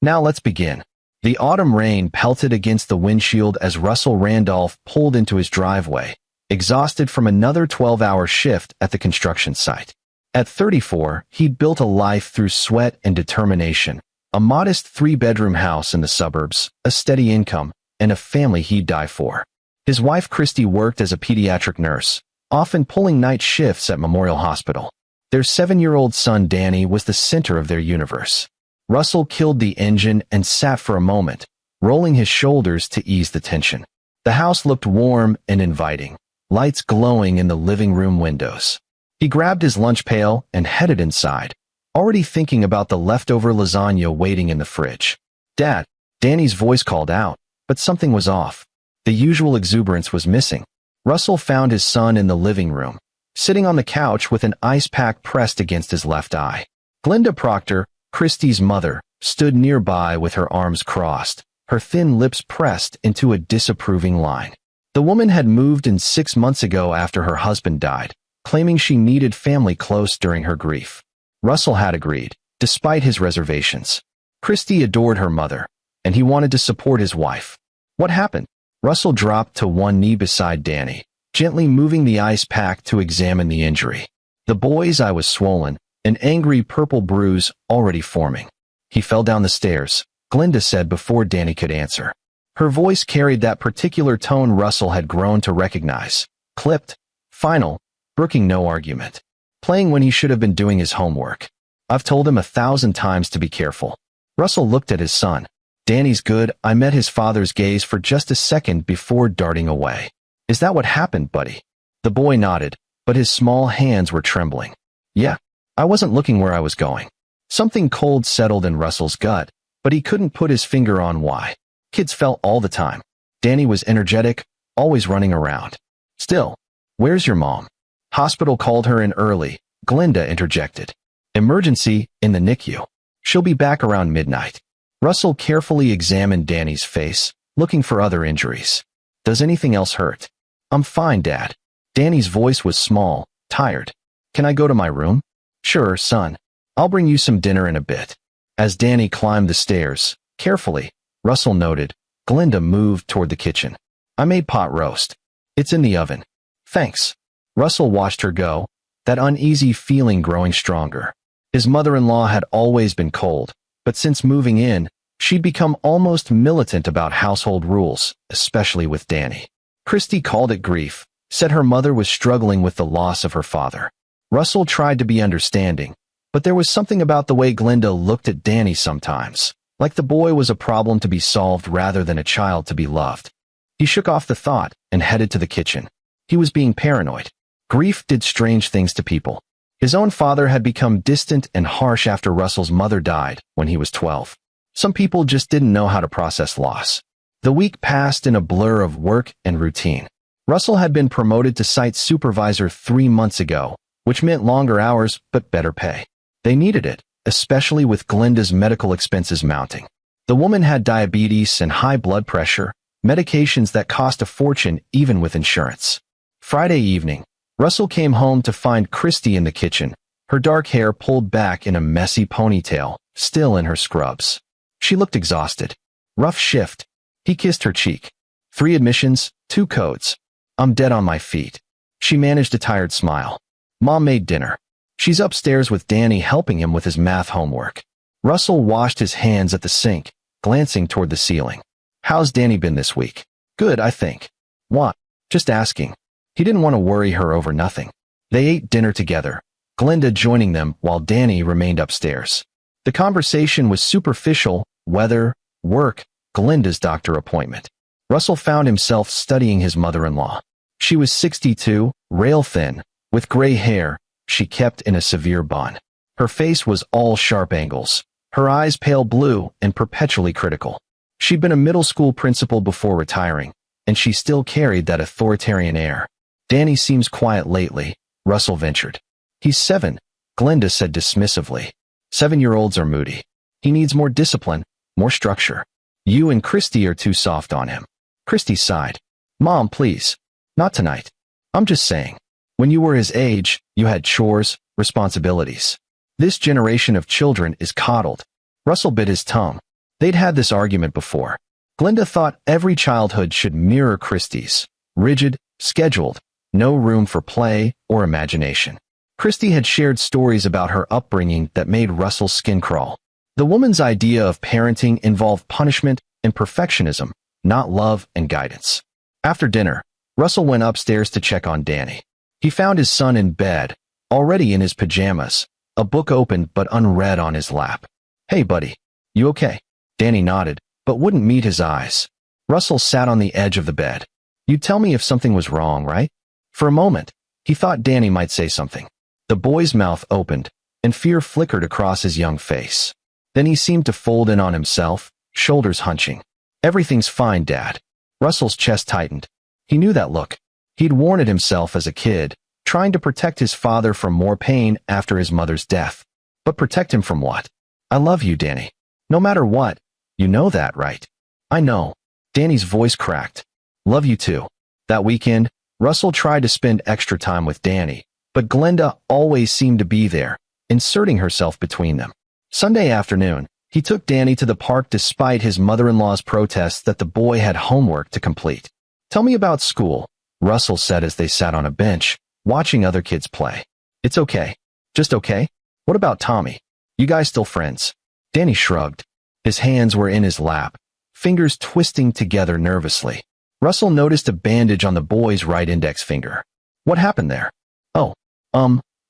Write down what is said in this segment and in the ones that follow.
Now let's begin. The autumn rain pelted against the windshield as Russell Randolph pulled into his driveway, exhausted from another 12-hour shift at the construction site. At 34, he'd built a life through sweat and determination, a modest 3-bedroom house in the suburbs, a steady income, and a family he'd die for. His wife Christy worked as a pediatric nurse, often pulling night shifts at Memorial Hospital. Their 7-year-old son Danny was the center of their universe. Russell killed the engine and sat for a moment, rolling his shoulders to ease the tension. The house looked warm and inviting, lights glowing in the living room windows. He grabbed his lunch pail and headed inside, already thinking about the leftover lasagna waiting in the fridge. "Dad," Danny's voice called out, but something was off. The usual exuberance was missing. Russell found his son in the living room, sitting on the couch with an ice pack pressed against his left eye. Glenda Proctor, Christy's mother, stood nearby with her arms crossed, her thin lips pressed into a disapproving line. The woman had moved in 6 months ago after her husband died, claiming she needed family close during her grief. Russell had agreed, despite his reservations. Christy adored her mother, and he wanted to support his wife. What happened? Russell dropped to one knee beside Danny, gently moving the ice pack to examine the injury. The boy's eye was swollen, an angry purple bruise already forming. "He fell down the stairs," Glenda said before Danny could answer. Her voice carried that particular tone Russell had grown to recognize. Clipped, final, brooking no argument. Playing when he should have been doing his homework. "I've told him 1,000 times to be careful." Russell looked at his son. "Danny's good." I met his father's gaze for just a second before darting away. "Is that what happened, buddy?" The boy nodded, but his small hands were trembling. "Yeah. I wasn't looking where I was going." Something cold settled in Russell's gut, but he couldn't put his finger on why. Kids fell all the time. Danny was energetic, always running around. "Still, where's your mom?" "Hospital called her in early," Glenda interjected. "Emergency, in the NICU. She'll be back around midnight." Russell carefully examined Danny's face, looking for other injuries. "Does anything else hurt?" "I'm fine, Dad." Danny's voice was small, tired. "Can I go to my room?" "Sure, son. I'll bring you some dinner in a bit." As Danny climbed the stairs, carefully, Russell noted, Glenda moved toward the kitchen. "I made pot roast. It's in the oven." "Thanks." Russell watched her go, that uneasy feeling growing stronger. His mother-in-law had always been cold, but since moving in, she'd become almost militant about household rules, especially with Danny. Christy called it grief, said her mother was struggling with the loss of her father. Russell tried to be understanding, but there was something about the way Glenda looked at Danny sometimes, like the boy was a problem to be solved rather than a child to be loved. He shook off the thought and headed to the kitchen. He was being paranoid. Grief did strange things to people. His own father had become distant and harsh after Russell's mother died when he was 12. Some people just didn't know how to process loss. The week passed in a blur of work and routine. Russell had been promoted to site supervisor 3 months ago, which meant longer hours but better pay. They needed it, especially with Glenda's medical expenses mounting. The woman had diabetes and high blood pressure, medications that cost a fortune even with insurance. Friday evening, Russell came home to find Christy in the kitchen, her dark hair pulled back in a messy ponytail, still in her scrubs. She looked exhausted. Rough shift. He kissed her cheek. 3 admissions, 2 codes. "I'm dead on my feet." She managed a tired smile. "Mom made dinner. She's upstairs with Danny helping him with his math homework." Russell washed his hands at the sink, glancing toward the ceiling. "How's Danny been this week?" "Good, I think." "What?" "Just asking." He didn't want to worry her over nothing. They ate dinner together, Glenda joining them while Danny remained upstairs. The conversation was superficial: weather, work, Glenda's doctor appointment. Russell found himself studying his mother-in-law. She was 62, rail-thin, with gray hair she kept in a severe bun. Her face was all sharp angles, her eyes pale blue and perpetually critical. She'd been a middle school principal before retiring, and she still carried that authoritarian air. "Danny seems quiet lately," Russell ventured. "He's 7, Glenda said dismissively. 7-year-olds are moody. He needs more discipline, more structure. You and Christy are too soft on him." Christy sighed. "Mom, please. Not tonight. I'm just saying. When you were his age, you had chores, responsibilities. This generation of children is coddled." Russell bit his tongue. They'd had this argument before. Glinda thought every childhood should mirror Christie's. Rigid, scheduled, no room for play or imagination. Christie had shared stories about her upbringing that made Russell's skin crawl. The woman's idea of parenting involved punishment and perfectionism, not love and guidance. After dinner, Russell went upstairs to check on Danny. He found his son in bed, already in his pajamas, a book open but unread on his lap. "Hey, buddy, you okay?" Danny nodded, but wouldn't meet his eyes. Russell sat on the edge of the bed. "You'd tell me if something was wrong, right?" For a moment, he thought Danny might say something. The boy's mouth opened, and fear flickered across his young face. Then he seemed to fold in on himself, shoulders hunching. "Everything's fine, Dad." Russell's chest tightened. He knew that look. He'd worn it himself as a kid, trying to protect his father from more pain after his mother's death. But protect him from what? "I love you, Danny. No matter what. You know that, right?" "I know." Danny's voice cracked. "Love you too." That weekend, Russell tried to spend extra time with Danny, but Glinda always seemed to be there, inserting herself between them. Sunday afternoon, he took Danny to the park despite his mother-in-law's protests that the boy had homework to complete. "Tell me about school," Russell said as they sat on a bench, watching other kids play. "It's okay." "Just okay? What about Tommy? You guys still friends?" Danny shrugged. His hands were in his lap, fingers twisting together nervously. Russell noticed a bandage on the boy's right index finger. "What happened there?" "Oh,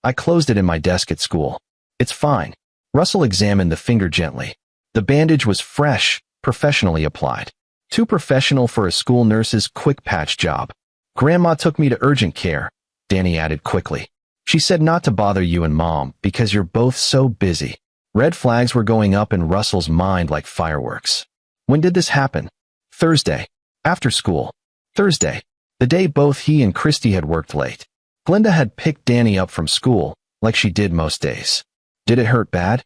I closed it in my desk at school. It's fine." Russell examined the finger gently. The bandage was fresh, professionally applied. Too professional for a school nurse's quick patch job. "Grandma took me to urgent care," Danny added quickly. "She said not to bother you and Mom because you're both so busy." Red flags were going up in Russell's mind like fireworks. "When did this happen?" "Thursday. After school." Thursday. The day both he and Christie had worked late. Glinda had picked Danny up from school, like she did most days. "Did it hurt bad?"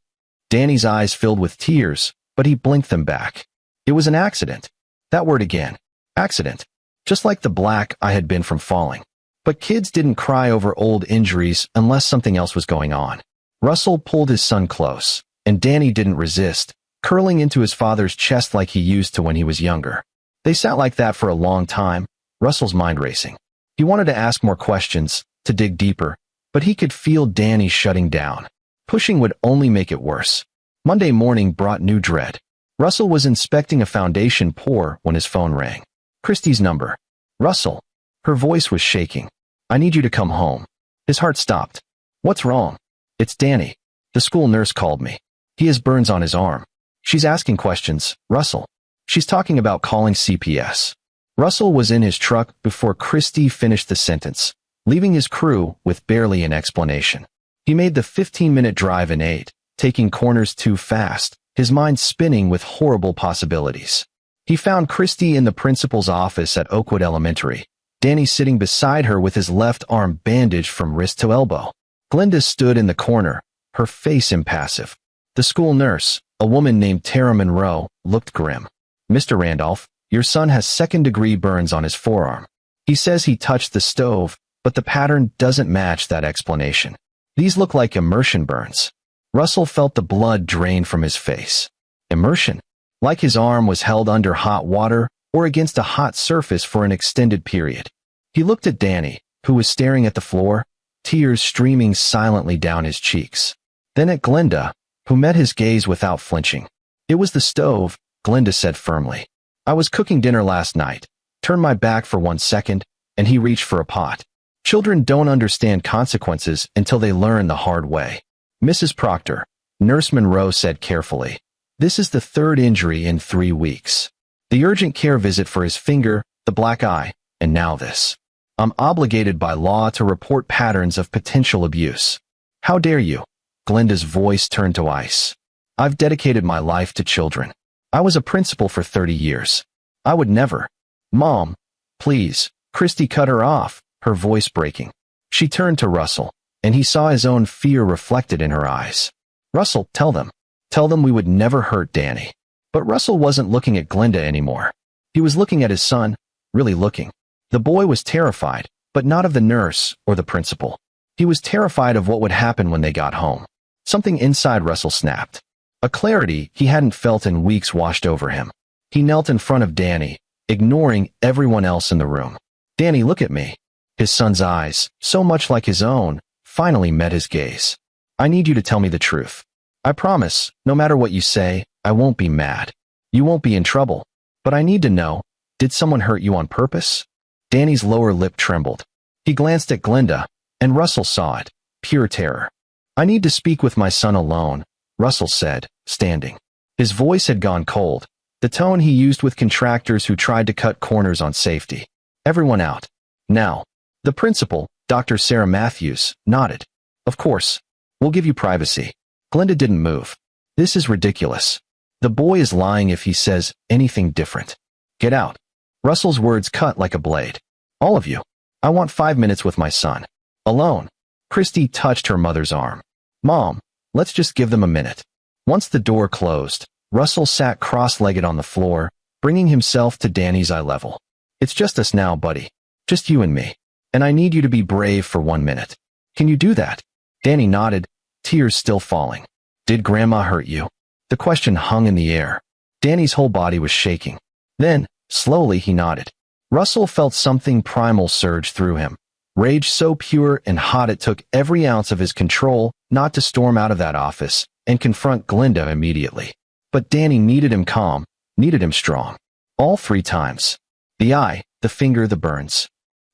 Danny's eyes filled with tears, but he blinked them back. "It was an accident." That word again. Accident. Just like the black I had been from falling. But kids didn't cry over old injuries unless something else was going on. Russell pulled his son close, and Danny didn't resist, curling into his father's chest like he used to when he was younger. They sat like that for a long time, Russell's mind racing. He wanted to ask more questions, to dig deeper, but he could feel Danny shutting down. Pushing would only make it worse. Monday morning brought new dread. Russell was inspecting a foundation pour when his phone rang. Christie's number. "Russell." Her voice was shaking. "I need you to come home." His heart stopped. "What's wrong?" "It's Danny. The school nurse called me. He has burns on his arm. She's asking questions, Russell. She's talking about calling CPS." Russell was in his truck before Christie finished the sentence, leaving his crew with barely an explanation. He made the 15-minute drive in 8, taking corners too fast, his mind spinning with horrible possibilities. He found Christie in the principal's office at Oakwood Elementary, Danny sitting beside her with his left arm bandaged from wrist to elbow. Glinda stood in the corner, her face impassive. The school nurse, a woman named Tara Monroe, looked grim. "Mr. Randolph, your son has second-degree burns on his forearm. He says he touched the stove, but the pattern doesn't match that explanation. These look like immersion burns." Russell felt the blood drain from his face. Immersion? Like his arm was held under hot water or against a hot surface for an extended period. He looked at Danny, who was staring at the floor, tears streaming silently down his cheeks. Then at Glinda, who met his gaze without flinching. "It was the stove," Glinda said firmly. "I was cooking dinner last night, turned my back for 1 second, and he reached for a pot." Children don't understand consequences until they learn the hard way. "Mrs. Proctor," Nurse Monroe said carefully, "this is the 3rd injury in 3 weeks. The urgent care visit for his finger, the black eye, and now this. I'm obligated by law to report patterns of potential abuse." "How dare you?" Glinda's voice turned to ice. "I've dedicated my life to children. I was a principal for 30 years. I would never." "Mom, please." Christie cut her off, her voice breaking. She turned to Russell, and he saw his own fear reflected in her eyes. "Russell, tell them. Tell them we would never hurt Danny." But Russell wasn't looking at Glinda anymore. He was looking at his son, really looking. The boy was terrified, but not of the nurse or the principal. He was terrified of what would happen when they got home. Something inside Russell snapped. A clarity he hadn't felt in weeks washed over him. He knelt in front of Danny, ignoring everyone else in the room. "Danny, look at me." His son's eyes, so much like his own, finally met his gaze. "I need you to tell me the truth. I promise, no matter what you say, I won't be mad. You won't be in trouble. But I need to know, did someone hurt you on purpose?" Danny's lower lip trembled. He glanced at Glinda, and Russell saw it. Pure terror. "I need to speak with my son alone," Russell said, standing. His voice had gone cold, the tone he used with contractors who tried to cut corners on safety. "Everyone out. Now." The principal, Dr. Sarah Matthews, nodded. "Of course. We'll give you privacy." Glinda didn't move. "This is ridiculous. The boy is lying if he says anything different. Get out." Russell's words cut like a blade. "All of you. I want 5 minutes with my son. Alone." Christy touched her mother's arm. "Mom, let's just give them a minute." Once the door closed, Russell sat cross-legged on the floor, bringing himself to Danny's eye level. "It's just us now, buddy. Just you and me. And I need you to be brave for 1 minute. Can you do that?" Danny nodded, tears still falling. "Did Grandma hurt you?" The question hung in the air. Danny's whole body was shaking. Then, slowly he nodded. Russell felt something primal surge through him. Rage so pure and hot it took every ounce of his control not to storm out of that office and confront Glinda immediately. But Danny needed him calm, needed him strong. All 3 times. The eye, the finger, the burns.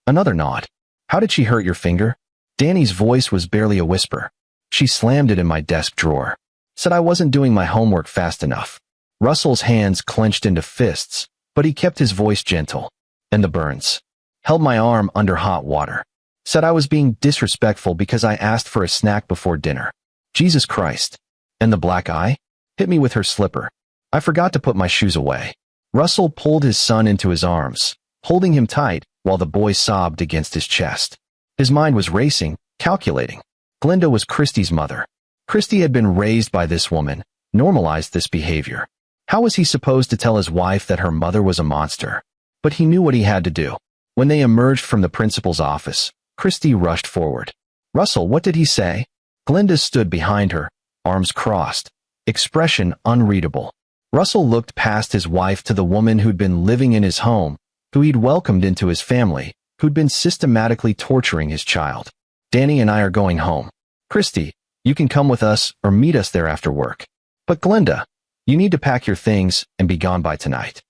Another nod. "How did she hurt your finger?" Danny's voice was barely a whisper. "She slammed it in my desk drawer. Said I wasn't doing my homework fast enough." Russell's hands clenched into fists, but he kept his voice gentle. "And the burns. Held my arm under hot water. Said I was being disrespectful because I asked for a snack before dinner. Jesus Christ. And the black eye? Hit me with her slipper. I forgot to put my shoes away." Russell pulled his son into his arms, holding him tight while the boy sobbed against his chest. His mind was racing, calculating. Glinda was Christy's mother. Christy had been raised by this woman, normalized this behavior. How was he supposed to tell his wife that her mother was a monster? But he knew what he had to do. When they emerged from the principal's office, Christy rushed forward. "Russell, what did he say?" Glinda stood behind her, arms crossed, expression unreadable. Russell looked past his wife to the woman who'd been living in his home, who he'd welcomed into his family, who'd been systematically torturing his child. "Danny and I are going home. Christy, you can come with us or meet us there after work. But Glinda, you need to pack your things and be gone by tonight."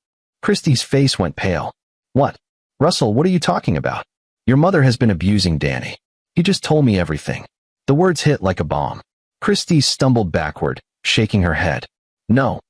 Christy's face went pale. "What? Russell, what are you talking about? Your mother has been abusing Danny. He just told me everything." The words hit like a bomb. Christy stumbled backward, shaking her head. No,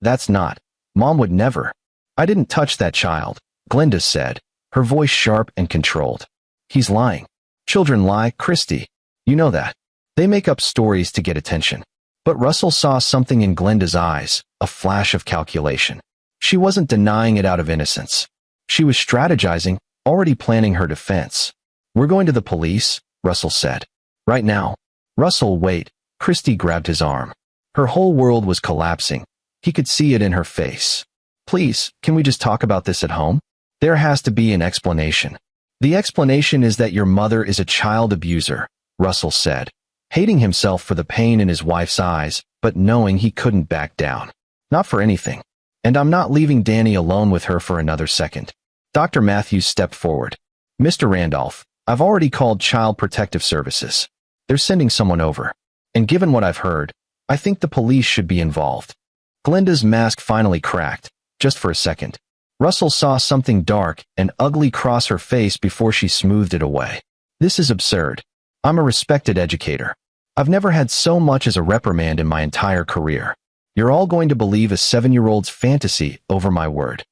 that's not. Mom would never." "I didn't touch that child," Glinda said, her voice sharp and controlled. "He's lying. Children lie, Christy. You know that. They make up stories to get attention." But Russell saw something in Glinda's eyes, a flash of calculation. She wasn't denying it out of innocence. She was strategizing, already planning her defense. "We're going to the police," Russell said. "Right now." "Russell, wait." Christy grabbed his arm. Her whole world was collapsing. He could see it in her face. "Please, can we just talk about this at home? There has to be an explanation." "The explanation is that your mother is a child abuser," Russell said, hating himself for the pain in his wife's eyes, but knowing he couldn't back down. "Not for anything. And I'm not leaving Danny alone with her for another second." Dr. Matthews stepped forward. "Mr. Randolph, I've already called Child Protective Services. They're sending someone over. And given what I've heard, I think the police should be involved." Glinda's mask finally cracked, just for a second. Russell saw something dark and ugly cross her face before she smoothed it away. "This is absurd. I'm a respected educator. I've never had so much as a reprimand in my entire career. You're all going to believe a 7-year-old's fantasy over my word."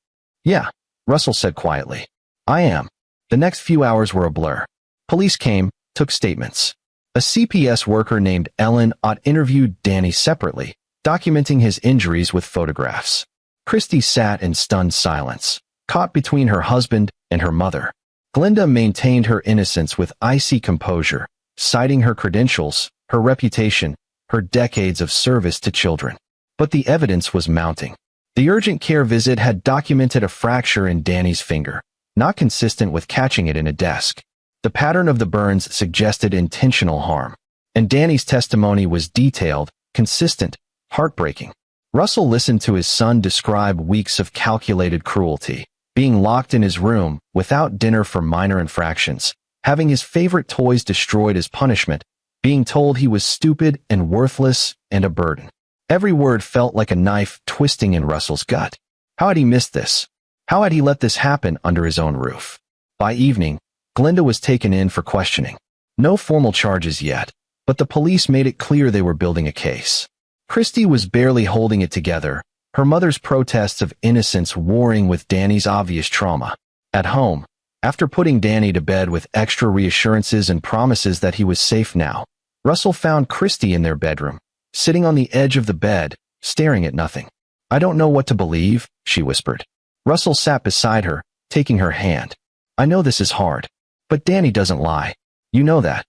"Yeah," Russell said quietly. "I am." The next few hours were a blur. Police came, took statements. A CPS worker named Ellen Ott interviewed Danny separately, documenting his injuries with photographs. Christy sat in stunned silence, caught between her husband and her mother. Glinda maintained her innocence with icy composure, citing her credentials, her reputation, her decades of service to children. But the evidence was mounting. The urgent care visit had documented a fracture in Danny's finger, not consistent with catching it in a desk. The pattern of the burns suggested intentional harm. And Danny's testimony was detailed, consistent, Heartbreaking. Russell listened to his son describe weeks of calculated cruelty, being locked in his room without dinner for minor infractions, having his favorite toys destroyed as punishment, being told he was stupid and worthless and a burden. Every word felt like a knife twisting in Russell's gut. How had he missed this? How had he let this happen under his own roof? By evening, Glinda was taken in for questioning. No formal charges yet, but the police made it clear they were building a case. Christy was barely holding it together, her mother's protests of innocence warring with Danny's obvious trauma. At home, after putting Danny to bed with extra reassurances and promises that he was safe now, Russell found Christy in their bedroom, sitting on the edge of the bed, staring at nothing. "I don't know what to believe," she whispered. Russell sat beside her, taking her hand. "I know this is hard, but Danny doesn't lie. You know that.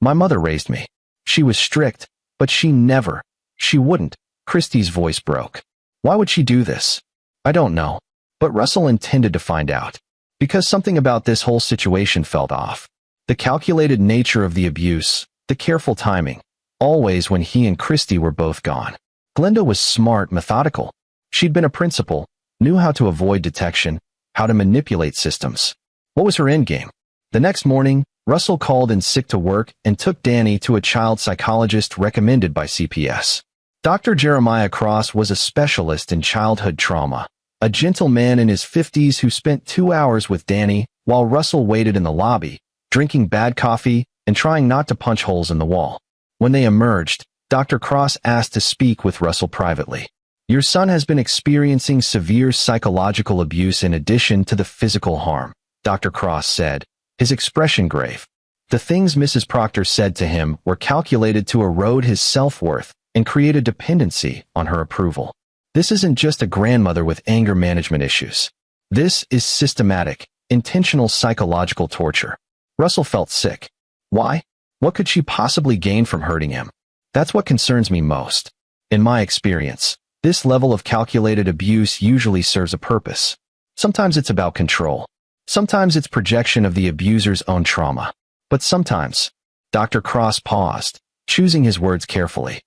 My mother raised me. She was strict, but she wouldn't." Christy's voice broke. "Why would she do this?" "I don't know." But Russell intended to find out. Because something about this whole situation felt off. The calculated nature of the abuse, the careful timing, always when he and Christy were both gone. Glinda was smart, methodical. She'd been a principal, knew how to avoid detection, how to manipulate systems. What was her endgame? The next morning, Russell called in sick to work and took Danny to a child psychologist recommended by CPS. Dr. Jeremiah Cross was a specialist in childhood trauma, a gentle man in his 50s who spent 2 hours with Danny while Russell waited in the lobby, drinking bad coffee and trying not to punch holes in the wall. When they emerged, Dr. Cross asked to speak with Russell privately. "Your son has been experiencing severe psychological abuse in addition to the physical harm," Dr. Cross said, his expression grave. The things Mrs. Proctor said to him were calculated to erode his self-worth and create a dependency on her approval. This isn't just a grandmother with anger management issues. This is systematic, intentional psychological torture. Russell felt sick. Why? What could she possibly gain from hurting him? That's what concerns me most. In my experience, this level of calculated abuse usually serves a purpose. Sometimes it's about control. Sometimes it's projection of the abuser's own trauma. But sometimes, Dr. Cross paused, choosing his words carefully.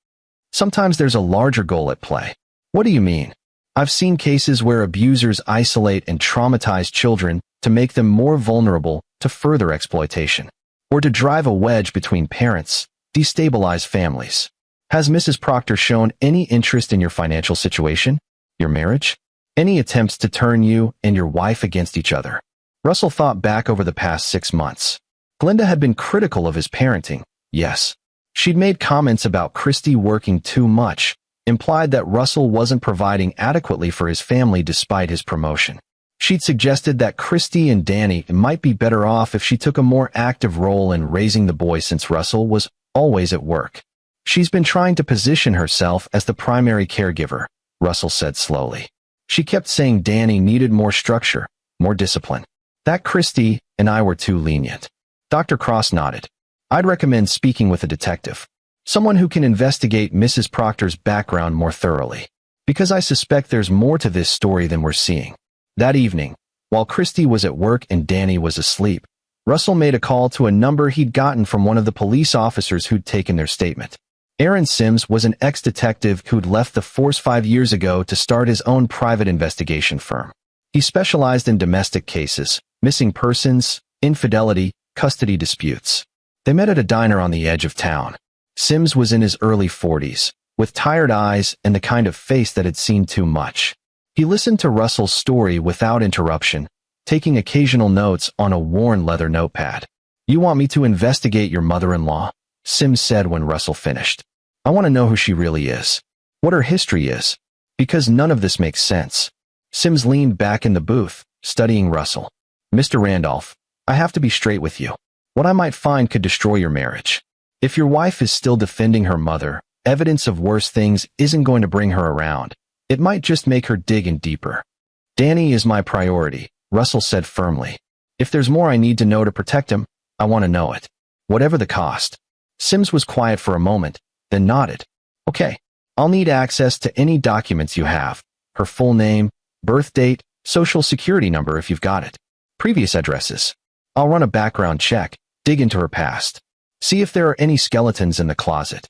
Sometimes there's a larger goal at play. What do you mean? I've seen cases where abusers isolate and traumatize children to make them more vulnerable to further exploitation, or to drive a wedge between parents, destabilize families. Has Mrs. Proctor shown any interest in your financial situation, your marriage? Any attempts to turn you and your wife against each other? Russell thought back over the past 6 months. Glinda had been critical of his parenting, yes. She'd made comments about Christy working too much, implied that Russell wasn't providing adequately for his family despite his promotion. She'd suggested that Christy and Danny might be better off if she took a more active role in raising the boy since Russell was always at work. She's been trying to position herself as the primary caregiver, Russell said slowly. She kept saying Danny needed more structure, more discipline. That Christy and I were too lenient. Dr. Cross nodded. I'd recommend speaking with a detective. Someone who can investigate Mrs. Proctor's background more thoroughly. Because I suspect there's more to this story than we're seeing. That evening, while Christy was at work and Danny was asleep, Russell made a call to a number he'd gotten from one of the police officers who'd taken their statement. Aaron Sims was an ex-detective who'd left the force 5 years ago to start his own private investigation firm. He specialized in domestic cases, missing persons, infidelity, custody disputes. They met at a diner on the edge of town. Sims was in his early 40s, with tired eyes and the kind of face that had seen too much. He listened to Russell's story without interruption, taking occasional notes on a worn leather notepad. "You want me to investigate your mother-in-law?" Sims said when Russell finished. "I want to know who she really is, what her history is, because none of this makes sense." Sims leaned back in the booth, studying Russell. "Mr. Randolph, I have to be straight with you. What I might find could destroy your marriage. If your wife is still defending her mother, evidence of worse things isn't going to bring her around. It might just make her dig in deeper." "Danny is my priority," Russell said firmly. "If there's more I need to know to protect him, I want to know it. Whatever the cost." Sims was quiet for a moment, then nodded. "Okay, I'll need access to any documents you have. Her full name, birth date, social security number if you've got it. Previous addresses. I'll run a background check, dig into her past. See if there are any skeletons in the closet."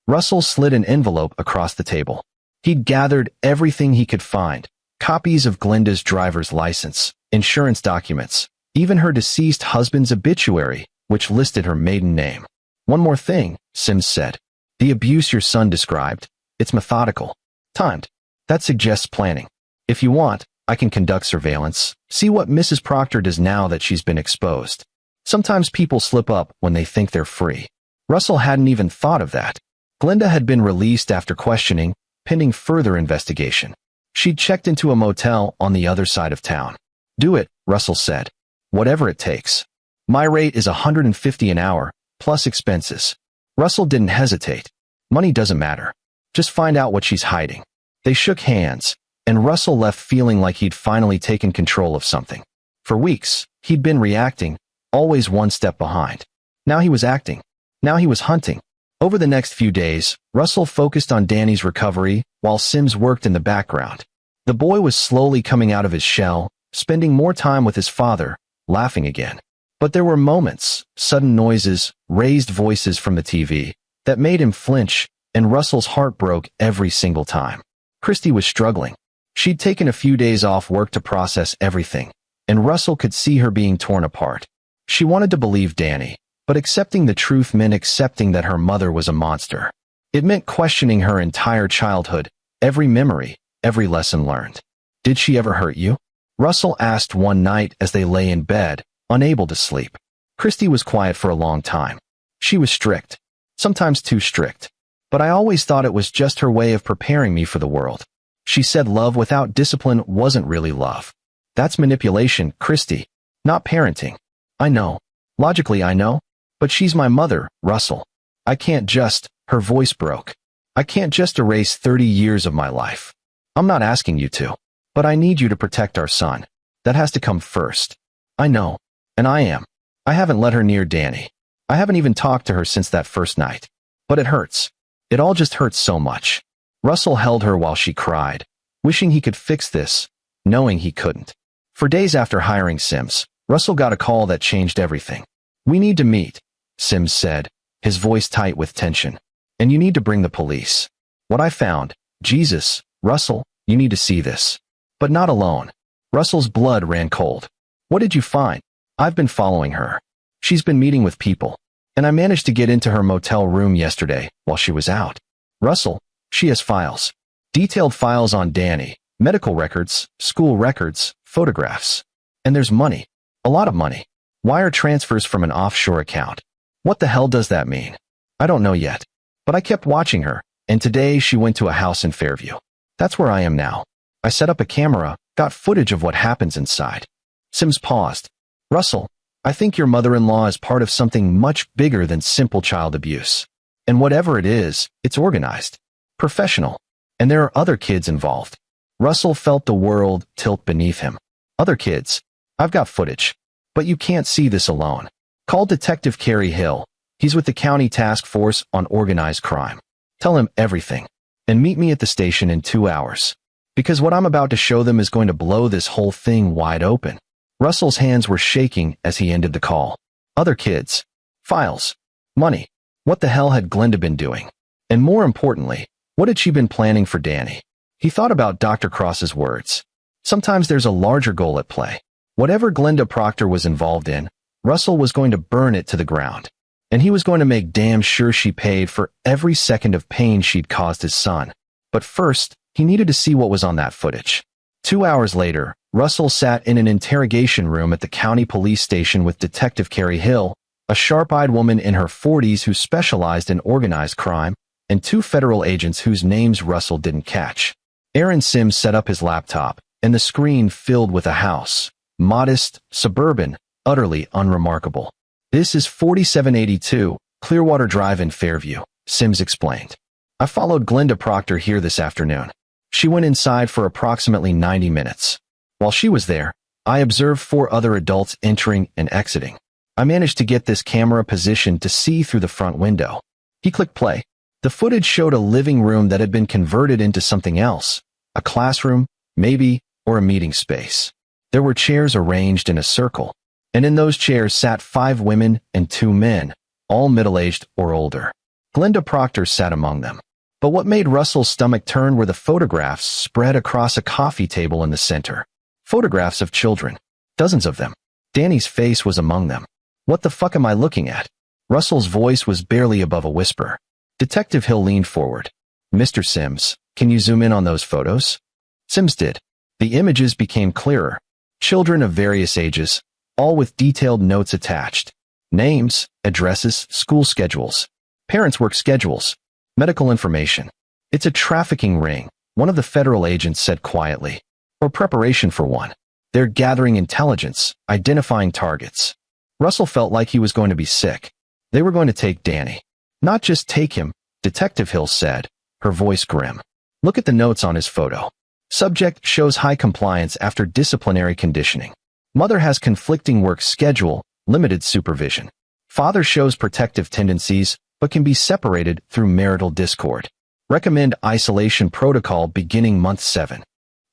Russell slid an envelope across the table. He'd gathered everything he could find: copies of Glinda's driver's license, insurance documents, even her deceased husband's obituary, which listed her maiden name. "One more thing," Sims said. "The abuse your son described. It's methodical. Timed. That suggests planning. If you want, I can conduct surveillance, see what Mrs. Proctor does now that she's been exposed. Sometimes people slip up when they think they're free." Russell hadn't even thought of that. Glinda had been released after questioning, pending further investigation. She'd checked into a motel on the other side of town. "Do it," Russell said. "Whatever it takes. My rate is $150 an hour, plus expenses." Russell didn't hesitate. Money doesn't matter. Just find out what she's hiding. They shook hands, and Russell left feeling like he'd finally taken control of something. For weeks, he'd been reacting, always one step behind. Now he was acting. Now he was hunting. Over the next few days, Russell focused on Danny's recovery while Sims worked in the background. The boy was slowly coming out of his shell, spending more time with his father, laughing again. But there were moments, sudden noises, raised voices from the TV, that made him flinch, and Russell's heart broke every single time. Christy was struggling. She'd taken a few days off work to process everything, and Russell could see her being torn apart. She wanted to believe Danny, but accepting the truth meant accepting that her mother was a monster. It meant questioning her entire childhood, every memory, every lesson learned. "Did she ever hurt you?" Russell asked one night as they lay in bed, unable to sleep. Christy was quiet for a long time. She was strict, sometimes too strict. "But I always thought it was just her way of preparing me for the world." She said love without discipline wasn't really love. "That's manipulation, Christy, not parenting." "I know. Logically I know. But she's my mother, Russell. I can't just," her voice broke. "I can't just erase 30 years of my life. I'm not asking you to. But I need you to protect our son. That has to come first." "I know. And I am. I haven't let her near Danny. I haven't even talked to her since that first night. But it hurts. It all just hurts so much." Russell held her while she cried, wishing he could fix this, knowing he couldn't. For days after hiring Sims, Russell got a call that changed everything. "We need to meet," Sims said, his voice tight with tension. "And you need to bring the police. What I found, Jesus, Russell, you need to see this. But not alone." Russell's blood ran cold. "What did you find?" "I've been following her. She's been meeting with people. And I managed to get into her motel room yesterday while she was out." "Russell, she has files. Detailed files on Danny, medical records, school records, photographs. And there's money. A lot of money. Wire transfers from an offshore account. What the hell does that mean?" "I don't know yet. But I kept watching her, and today she went to a house in Fairview. That's where I am now. I set up a camera, got footage of what happens inside." Sims paused. "Russell, I think your mother-in-law is part of something much bigger than simple child abuse. And whatever it is, it's organized, professional, and there are other kids involved." Russell felt the world tilt beneath him. "Other kids? I've got footage. But you can't see this alone. Call Detective Kerry Hill. He's with the County Task Force on Organized Crime. Tell him everything. And meet me at the station in 2 hours. Because what I'm about to show them is going to blow this whole thing wide open." Russell's hands were shaking as he ended the call. Other kids. Files. Money. What the hell had Glinda been doing? And more importantly, what had she been planning for Danny? He thought about Dr. Cross's words. Sometimes there's a larger goal at play. Whatever Glinda Proctor was involved in, Russell was going to burn it to the ground. And he was going to make damn sure she paid for every second of pain she'd caused his son. But first, he needed to see what was on that footage. 2 hours later, Russell sat in an interrogation room at the county police station with Detective Kerry Hill, a sharp-eyed woman in her 40s who specialized in organized crime, and 2 federal agents whose names Russell didn't catch. Aaron Sims set up his laptop, and the screen filled with a house. Modest, suburban, utterly unremarkable. "This is 4782, Clearwater Drive in Fairview," Sims explained. "I followed Glinda Proctor here this afternoon. She went inside for approximately 90 minutes. While she was there, I observed 4 other adults entering and exiting. I managed to get this camera positioned to see through the front window." He clicked play. The footage showed a living room that had been converted into something else, a classroom, maybe, or a meeting space. There were chairs arranged in a circle, and in those chairs sat 5 women and 2 men, all middle-aged or older. Glenda Proctor sat among them. But what made Russell's stomach turn were the photographs spread across a coffee table in the center. Photographs of children. Dozens of them. Danny's face was among them. What the fuck am I looking at? Russell's voice was barely above a whisper. Detective Hill leaned forward. Mr. Sims, can you zoom in on those photos? Sims did. The images became clearer. Children of various ages, all with detailed notes attached. Names, addresses, school schedules. Parents' work schedules. Medical information. It's a trafficking ring, one of the federal agents said quietly. Or preparation for one. They're gathering intelligence, identifying targets. Russell felt like he was going to be sick. They were going to take Danny. Not just take him, Detective Hill said, her voice grim. Look at the notes on his photo. Subject shows high compliance after disciplinary conditioning. Mother has conflicting work schedule, limited supervision. Father shows protective tendencies, but can be separated through marital discord. Recommend isolation protocol beginning month 7.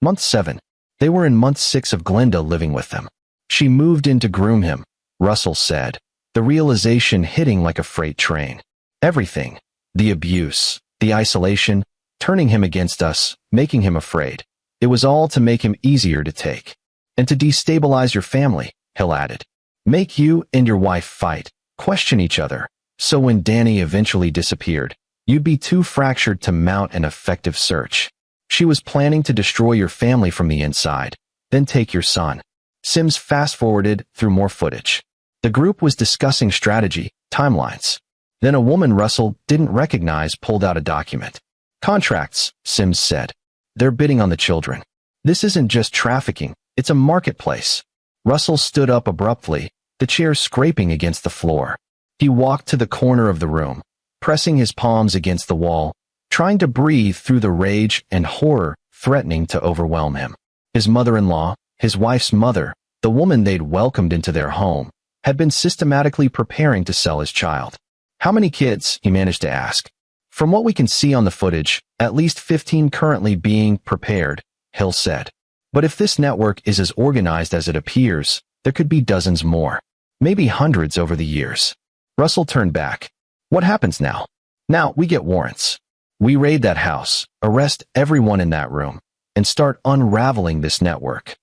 Month 7. They were in month 6 of Glenda living with them. She moved in to groom him, Russell said, the realization hitting like a freight train. Everything. The abuse, the isolation, turning him against us, making him afraid. It was all to make him easier to take. And to destabilize your family, Hill added. Make you and your wife fight, question each other. So when Danny eventually disappeared, you'd be too fractured to mount an effective search. She was planning to destroy your family from the inside, then take your son. Sims fast-forwarded through more footage. The group was discussing strategy, timelines. Then a woman Russell didn't recognize pulled out a document. Contracts, Sims said. They're bidding on the children. This isn't just trafficking, it's a marketplace. Russell stood up abruptly, the chair scraping against the floor. He walked to the corner of the room, pressing his palms against the wall, trying to breathe through the rage and horror threatening to overwhelm him. His mother-in-law, his wife's mother, the woman they'd welcomed into their home, had been systematically preparing to sell his child. How many kids? He managed to ask. From what we can see on the footage, at least 15 currently being prepared, Hill said. But if this network is as organized as it appears, there could be dozens more. Maybe hundreds over the years. Russell turned back. What happens now? Now we get warrants. We raid that house, arrest everyone in that room, and start unraveling this network.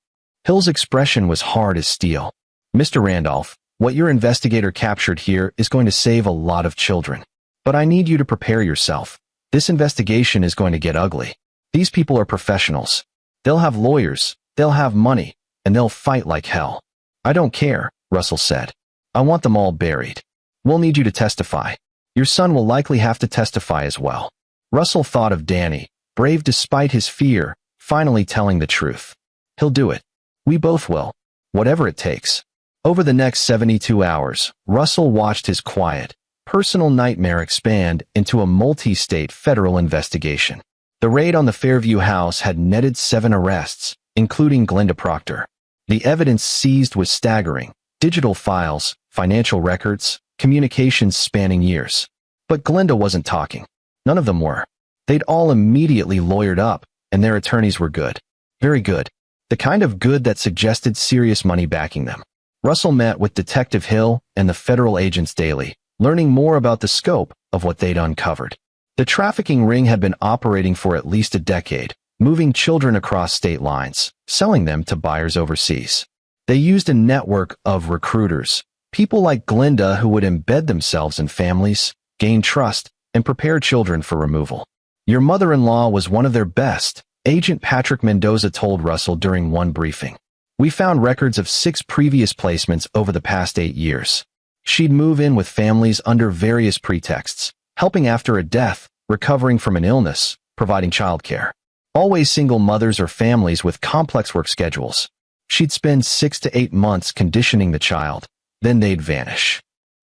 Hill's expression was hard as steel. Mr. Randolph, what your investigator captured here is going to save a lot of children. But I need you to prepare yourself. This investigation is going to get ugly. These people are professionals. They'll have lawyers, they'll have money, and they'll fight like hell. I don't care, Russell said. I want them all buried. We'll need you to testify. Your son will likely have to testify as well. Russell thought of Danny, brave despite his fear, finally telling the truth. He'll do it. We both will. Whatever it takes. Over the next 72 hours, Russell watched his quiet, personal nightmare expand into a multi-state federal investigation. The raid on the Fairview house had netted 7 arrests, including Glenda Proctor. The evidence seized was staggering. Digital files, financial records, communications spanning years. But Glenda wasn't talking. None of them were. They'd all immediately lawyered up, and their attorneys were good. Very good. The kind of good that suggested serious money backing them. Russell met with Detective Hill and the federal agents daily, learning more about the scope of what they'd uncovered. The trafficking ring had been operating for at least a decade, moving children across state lines, selling them to buyers overseas. They used a network of recruiters, people like Glenda who would embed themselves in families, gain trust, and prepare children for removal. Your mother-in-law was one of their best, Agent Patrick Mendoza told Russell during one briefing. We found records of 6 previous placements over the past 8 years. She'd move in with families under various pretexts, helping after a death, recovering from an illness, providing childcare. Always single mothers or families with complex work schedules. She'd spend 6 to 8 months conditioning the child, then they'd vanish.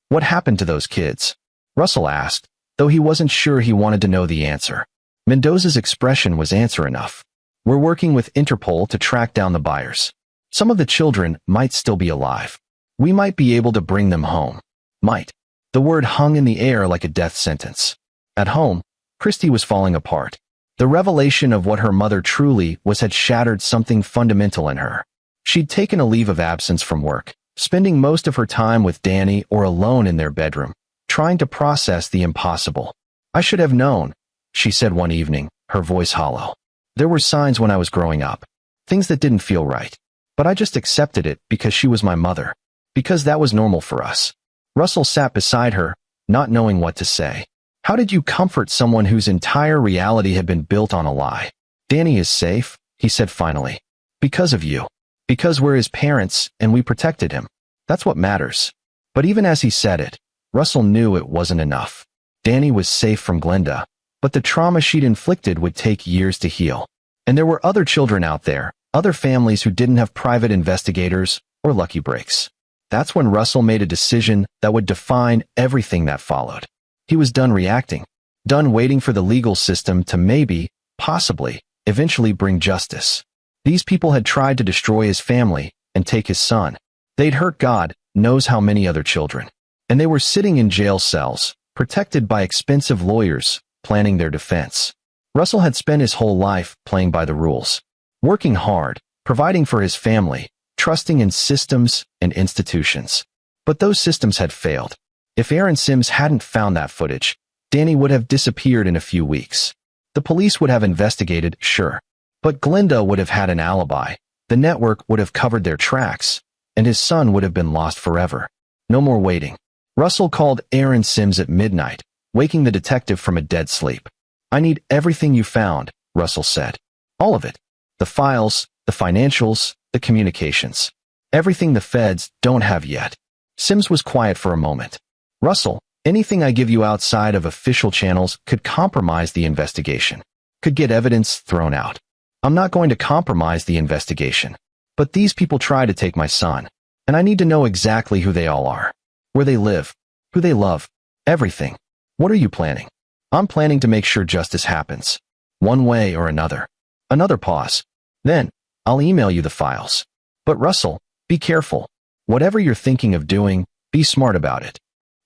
What happened to those kids? Russell asked, though he wasn't sure he wanted to know the answer. Mendoza's expression was answer enough. We're working with Interpol to track down the buyers. Some of the children might still be alive. We might be able to bring them home. Might. The word hung in the air like a death sentence. At home, Christy was falling apart. The revelation of what her mother truly was had shattered something fundamental in her. She'd taken a leave of absence from work, spending most of her time with Danny or alone in their bedroom, trying to process the impossible. "I should have known," she said one evening, her voice hollow. "There were signs when I was growing up. Things that didn't feel right. But I just accepted it because she was my mother. Because that was normal for us." Russell sat beside her, not knowing what to say. How did you comfort someone whose entire reality had been built on a lie? "Danny is safe," he said finally. "Because of you. Because we're his parents and we protected him. That's what matters." But even as he said it, Russell knew it wasn't enough. Danny was safe from Glinda, but the trauma she'd inflicted would take years to heal. And there were other children out there, other families who didn't have private investigators or lucky breaks. That's when Russell made a decision that would define everything that followed. He was done reacting, done waiting for the legal system to maybe, possibly, eventually bring justice. These people had tried to destroy his family and take his son. They'd hurt God knows how many other children. And they were sitting in jail cells, protected by expensive lawyers, planning their defense. Russell had spent his whole life playing by the rules, working hard, providing for his family, trusting in systems and institutions. But those systems had failed. If Aaron Sims hadn't found that footage, Danny would have disappeared in a few weeks. The police would have investigated, sure. But Glinda would have had an alibi, the network would have covered their tracks, and his son would have been lost forever. No more waiting. Russell called Aaron Sims at midnight, waking the detective from a dead sleep. "I need everything you found," Russell said. "All of it. The files, the financials, the communications. Everything the feds don't have yet." Sims was quiet for a moment. "Russell, anything I give you outside of official channels could compromise the investigation, could get evidence thrown out. I'm not going to compromise the investigation. But these people try to take my son, and I need to know exactly who they all are, where they live, who they love, everything. What are you planning?" "I'm planning to make sure justice happens, one way or another." Another pause. "Then, I'll email you the files. But Russell, be careful. Whatever you're thinking of doing, be smart about it."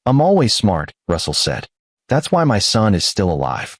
"I'm always smart," Russell said. "That's why my son is still alive."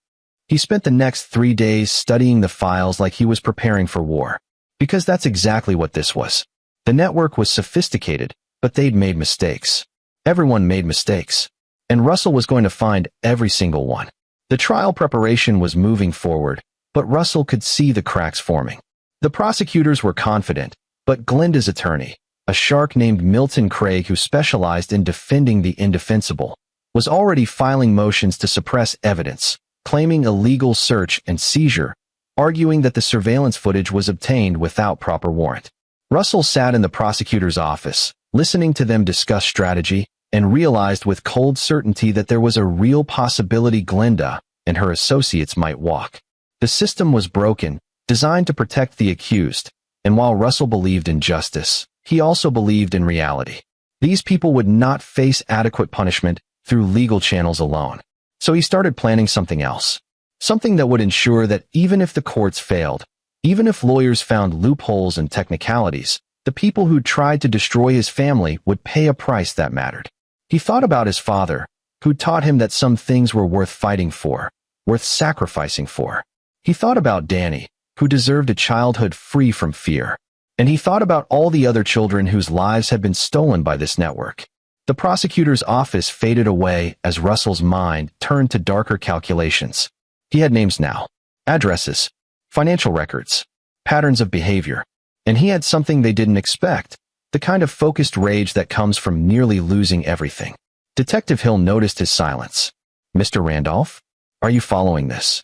He spent the next 3 days studying the files like he was preparing for war. Because that's exactly what this was. The network was sophisticated, but they'd made mistakes. Everyone made mistakes. And Russell was going to find every single one. The trial preparation was moving forward, but Russell could see the cracks forming. The prosecutors were confident, but Glinda's attorney, a shark named Milton Craig who specialized in defending the indefensible, was already filing motions to suppress evidence, claiming illegal search and seizure, arguing that the surveillance footage was obtained without proper warrant. Russell sat in the prosecutor's office, listening to them discuss strategy, and realized with cold certainty that there was a real possibility Glinda and her associates might walk. The system was broken, designed to protect the accused, and while Russell believed in justice, he also believed in reality. These people would not face adequate punishment through legal channels alone. So he started planning something else. Something that would ensure that even if the courts failed, even if lawyers found loopholes and technicalities, the people who tried to destroy his family would pay a price that mattered. He thought about his father, who taught him that some things were worth fighting for, worth sacrificing for. He thought about Danny, who deserved a childhood free from fear. And he thought about all the other children whose lives had been stolen by this network. The prosecutor's office faded away as Russell's mind turned to darker calculations. He had names now, addresses, financial records, patterns of behavior. And he had something they didn't expect, the kind of focused rage that comes from nearly losing everything. Detective Hill noticed his silence. "Mr. Randolph? Are you following this?"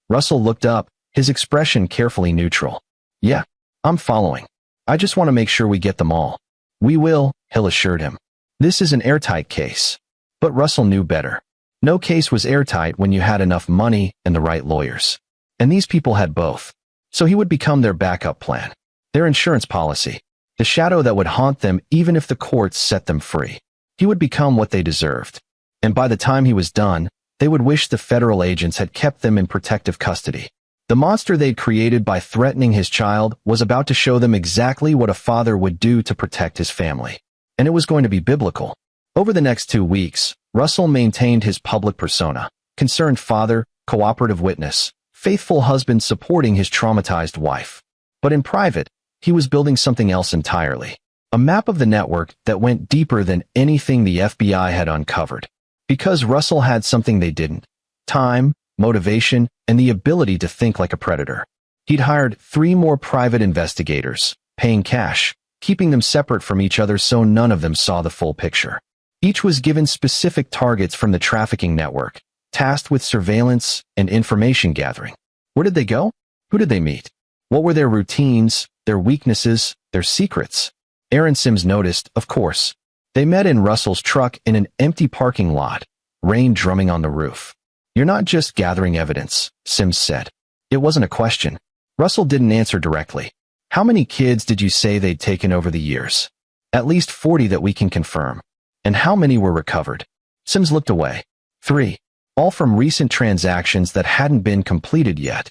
Russell looked up, his expression carefully neutral. "Yeah, I'm following. I just want to make sure we get them all." "We will," Hill assured him. "This is an airtight case." But Russell knew better. No case was airtight when you had enough money and the right lawyers. And these people had both. So he would become their backup plan, their insurance policy, the shadow that would haunt them even if the courts set them free. He would become what they deserved. And by the time he was done, they would wish the federal agents had kept them in protective custody. The monster they'd created by threatening his child was about to show them exactly what a father would do to protect his family. And it was going to be biblical. Over the next 2 weeks, Russell maintained his public persona, concerned father, cooperative witness, faithful husband supporting his traumatized wife. But in private, he was building something else entirely. A map of the network that went deeper than anything the FBI had uncovered. Because Russell had something they didn't: time, motivation, and the ability to think like a predator. He'd hired 3 more private investigators, paying cash, keeping them separate from each other so none of them saw the full picture. Each was given specific targets from the trafficking network, tasked with surveillance and information gathering. Where did they go? Who did they meet? What were their routines, their weaknesses, their secrets? Aaron Sims noticed, of course. They met in Russell's truck in an empty parking lot, rain drumming on the roof. "You're not just gathering evidence," Sims said. It wasn't a question. Russell didn't answer directly. "How many kids did you say they'd taken over the years?" "At least 40 that we can confirm." "And how many were recovered?" Sims looked away. 3. All from recent transactions that hadn't been completed yet.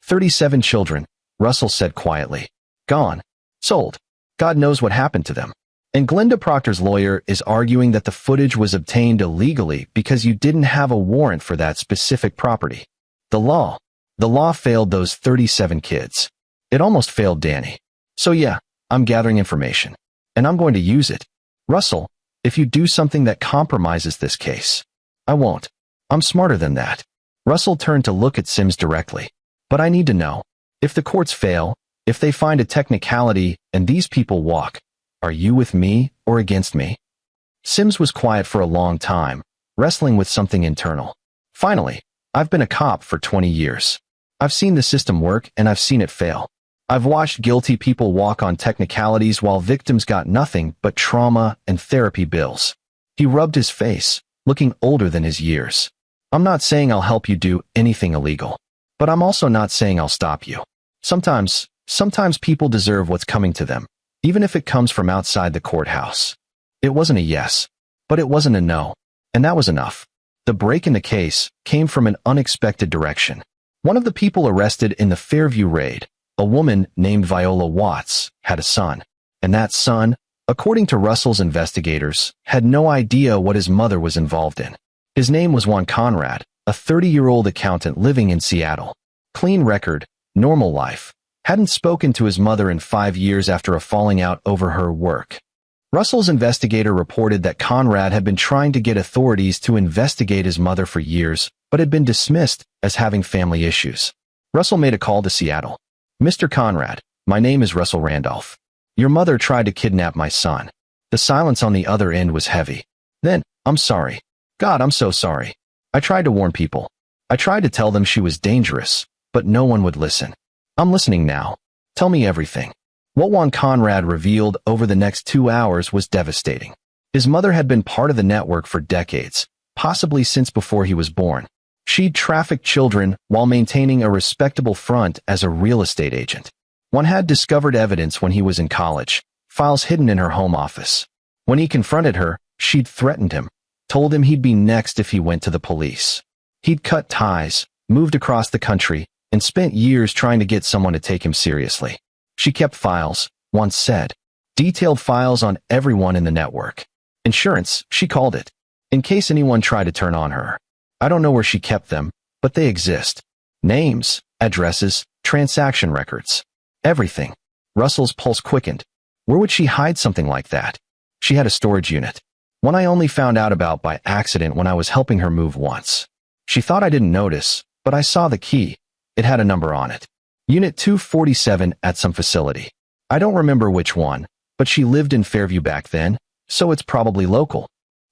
37 children, Russell said quietly. Gone. Sold. God knows what happened to them. And Glenda Proctor's lawyer is arguing that the footage was obtained illegally because you didn't have a warrant for that specific property. The law failed those 37 kids. It almost failed Danny. So yeah, I'm gathering information. And I'm going to use it. Russell, if you do something that compromises this case. I won't. I'm smarter than that. Russell turned to look at Sims directly. But I need to know. If the courts fail, if they find a technicality and these people walk, are you with me or against me? Sims was quiet for a long time, wrestling with something internal. Finally, I've been a cop for 20 years. I've seen the system work and I've seen it fail. I've watched guilty people walk on technicalities while victims got nothing but trauma and therapy bills. He rubbed his face, looking older than his years. I'm not saying I'll help you do anything illegal, but I'm also not saying I'll stop you. Sometimes people deserve what's coming to them, even if it comes from outside the courthouse. It wasn't a yes, but it wasn't a no, and that was enough. The break in the case came from an unexpected direction. One of the people arrested in the Fairview raid, a woman named Viola Watts, had a son, and that son, according to Russell's investigators, had no idea what his mother was involved in. His name was Juan Conrad, a 30-year-old accountant living in Seattle. Clean record, normal life. Hadn't spoken to his mother in 5 years after a falling out over her work. Russell's investigator reported that Conrad had been trying to get authorities to investigate his mother for years, but had been dismissed as having family issues. Russell made a call to Seattle. Mr. Conrad, my name is Russell Randolph. Your mother tried to kidnap my son. The silence on the other end was heavy. Then, I'm sorry. God, I'm so sorry. I tried to warn people. I tried to tell them she was dangerous, but no one would listen. I'm listening now. Tell me everything. What Juan Conrad revealed over the next 2 hours was devastating. His mother had been part of the network for decades, possibly since before he was born. She'd trafficked children while maintaining a respectable front as a real estate agent. One had discovered evidence when he was in college, files hidden in her home office. When he confronted her, she'd threatened him, told him he'd be next if he went to the police. He'd cut ties, moved across the country, and spent years trying to get someone to take him seriously. She kept files, once said. Detailed files on everyone in the network. Insurance, she called it, in case anyone tried to turn on her. I don't know where she kept them, but they exist. Names, addresses, transaction records. Everything. Russell's pulse quickened. Where would she hide something like that? She had a storage unit. One I only found out about by accident when I was helping her move once. She thought I didn't notice, but I saw the key. It had a number on it. Unit 247 at some facility. I don't remember which one, but she lived in Fairview back then, so it's probably local.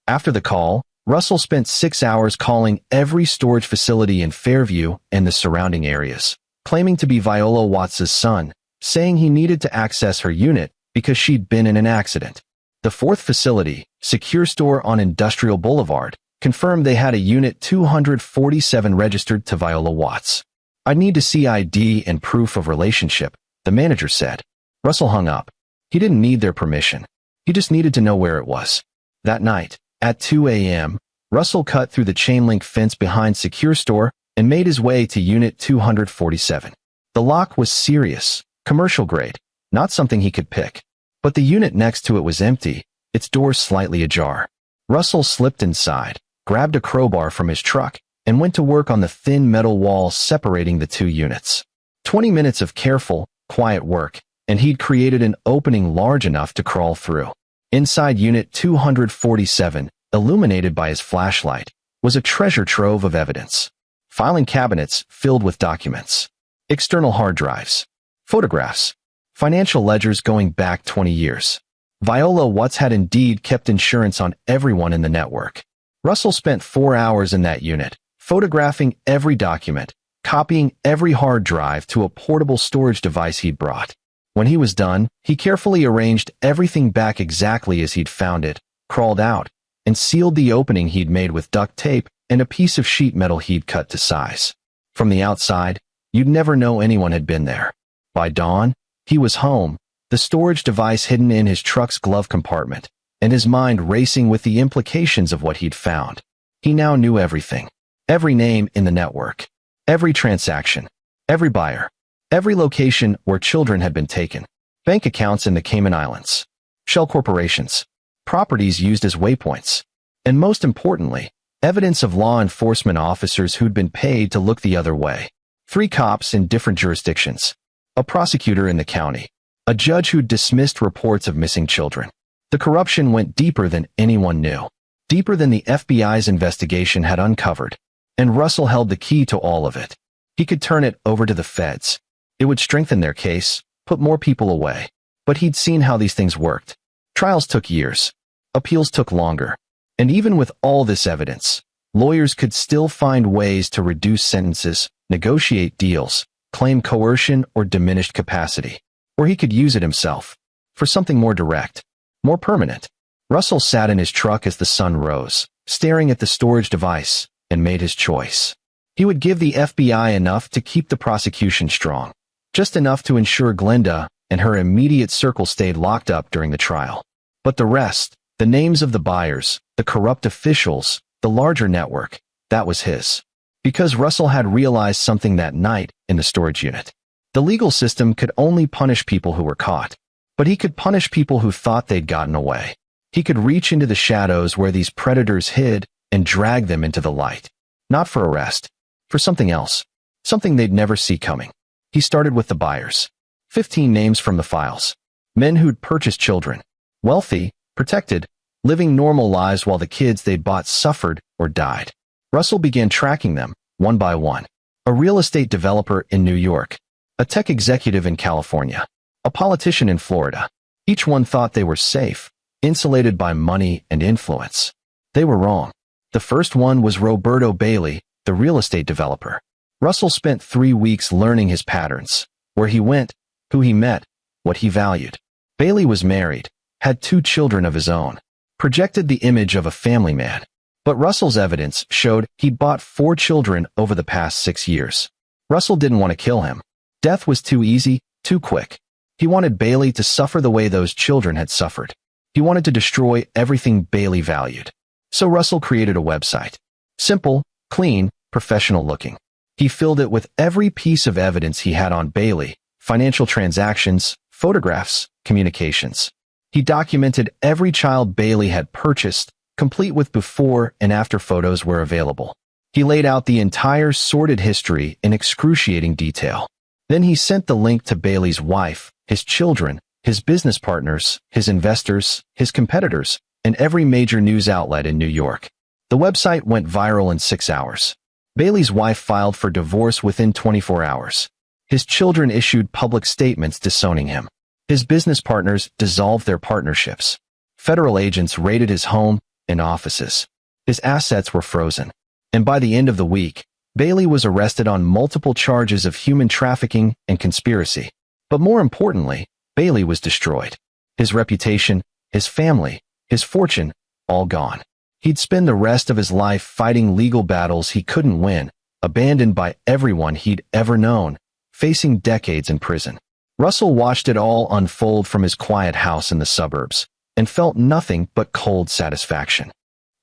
After the call, Russell spent 6 hours calling every storage facility in Fairview and the surrounding areas, claiming to be Viola Watts' son, saying he needed to access her unit because she'd been in an accident. The 4th facility, Secure Store on Industrial Boulevard, confirmed they had a Unit 247 registered to Viola Watts. I'd need to see ID and proof of relationship, the manager said. Russell hung up. He didn't need their permission. He just needed to know where it was. That night, at 2 a.m., Russell cut through the chain-link fence behind Secure Store and made his way to Unit 247. The lock was serious, commercial grade, not something he could pick. But the unit next to it was empty, its doors slightly ajar. Russell slipped inside, grabbed a crowbar from his truck, and went to work on the thin metal wall separating the 2 units. 20 minutes of careful, quiet work, and he'd created an opening large enough to crawl through. Inside Unit 247, illuminated by his flashlight, was a treasure trove of evidence. Filing cabinets filled with documents, external hard drives, photographs, financial ledgers going back 20 years. Viola Watts had indeed kept insurance on everyone in the network. Russell spent 4 hours in that unit, photographing every document, copying every hard drive to a portable storage device he'd brought. When he was done, he carefully arranged everything back exactly as he'd found it, crawled out, and sealed the opening he'd made with duct tape and a piece of sheet metal he'd cut to size. From the outside, you'd never know anyone had been there. By dawn, he was home, the storage device hidden in his truck's glove compartment, and his mind racing with the implications of what he'd found. He now knew everything. Every name in the network. Every transaction. Every buyer. Every location where children had been taken. Bank accounts in the Cayman Islands. Shell corporations. Properties used as waypoints. And most importantly, evidence of law enforcement officers who'd been paid to look the other way. 3 cops in different jurisdictions. A prosecutor in the county. A judge who'd dismissed reports of missing children. The corruption went deeper than anyone knew. Deeper than the FBI's investigation had uncovered. And Russell held the key to all of it. He could turn it over to the feds. It would strengthen their case, put more people away. But he'd seen how these things worked. Trials took years. Appeals took longer. And even with all this evidence, lawyers could still find ways to reduce sentences, negotiate deals, claim coercion or diminished capacity. Or he could use it himself. For something more direct. More permanent. Russell sat in his truck as the sun rose, staring at the storage device, and made his choice. He would give the FBI enough to keep the prosecution strong. Just enough to ensure Glenda and her immediate circle stayed locked up during the trial. But the rest, the names of the buyers, the corrupt officials, the larger network, that was his. Because Russell had realized something that night in the storage unit. The legal system could only punish people who were caught. But he could punish people who thought they'd gotten away. He could reach into the shadows where these predators hid and drag them into the light. Not for arrest. For something else. Something they'd never see coming. He started with the buyers. 15 names from the files. Men who'd purchased children. Wealthy, protected, living normal lives while the kids they'd bought suffered or died. Russell began tracking them, one by one. A real estate developer in New York. A tech executive in California. A politician in Florida. Each one thought they were safe, insulated by money and influence. They were wrong. The first one was Roberto Bailey, the real estate developer. Russell spent 3 weeks learning his patterns, where he went, who he met, what he valued. Bailey was married, had 2 children of his own, projected the image of a family man. But Russell's evidence showed he'd bought 4 children over the past 6 years. Russell didn't want to kill him. Death was too easy, too quick. He wanted Bailey to suffer the way those children had suffered. He wanted to destroy everything Bailey valued. So Russell created a website. Simple, clean, professional looking. He filled it with every piece of evidence he had on Bailey, financial transactions, photographs, communications. He documented every child Bailey had purchased, complete with before and after photos were available. He laid out the entire sordid history in excruciating detail. Then he sent the link to Bailey's wife, his children, his business partners, his investors, his competitors, and every major news outlet in New York. The website went viral in 6 hours. Bailey's wife filed for divorce within 24 hours. His children issued public statements disowning him. His business partners dissolved their partnerships. Federal agents raided his home and offices. His assets were frozen. And by the end of the week, Bailey was arrested on multiple charges of human trafficking and conspiracy. But more importantly, Bailey was destroyed. His reputation, his family, his fortune, all gone. He'd spend the rest of his life fighting legal battles he couldn't win, abandoned by everyone he'd ever known, facing decades in prison. Russell watched it all unfold from his quiet house in the suburbs, and felt nothing but cold satisfaction.